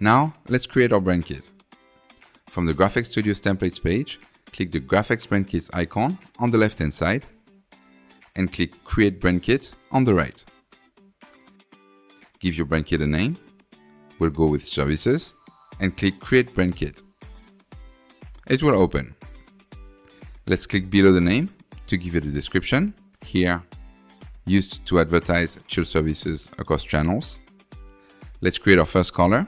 Now, let's create our brand kit. From the GraFx Studio's templates page, click the GraFx BrandKits icon on the left-hand side and click Create Brand Kit on the right. Give your brand kit a name. We'll go with Services and click Create Brand Kit. It will open. Let's click below the name to give it a description. Here, used to advertise chill services across channels. Let's create our first color.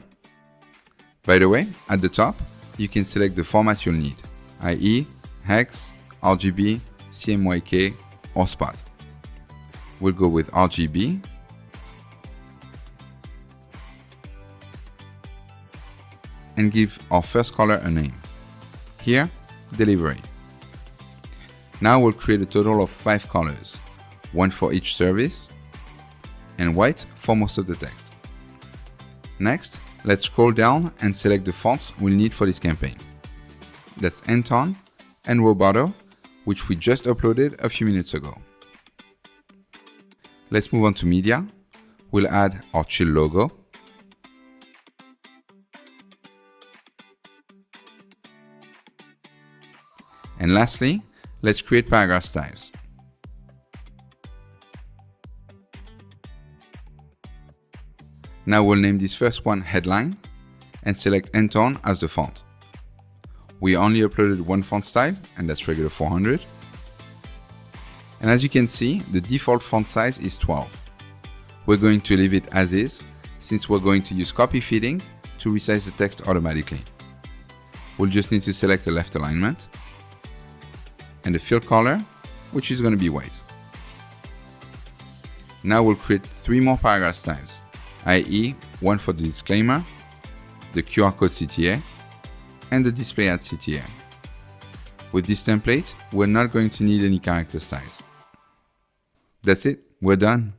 By the way, at the top, you can select the format you'll need, i.e. hex, RGB, CMYK, or spot. We'll go with RGB. And give our first color a name. Here, delivery. Now we'll create a total of 5 colors, one for each service, and white for most of the text. Next, let's scroll down and select the fonts we'll need for this campaign. That's Anton and Roboto, which we just uploaded a few minutes ago. Let's move on to media. We'll add our chill logo. And lastly, let's create paragraph styles. Now we'll name this first one Headline and select Anton as the font. We only uploaded one font style, and that's regular 400. And as you can see, the default font size is 12. We're going to leave it as is, since we're going to use copy fitting to resize the text automatically. We'll just need to select the left alignment and the fill color, which is going to be white. Now we'll create 3 more paragraph styles, i.e. one for the disclaimer, the QR code CTA, and the display ad CTA. With this template, we're not going to need any character styles. That's it, we're done.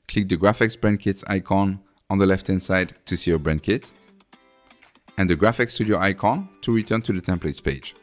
Click the GraFx BrandKits icon on the left-hand side to see your brand kit, and the GraFx Studio icon to return to the templates page.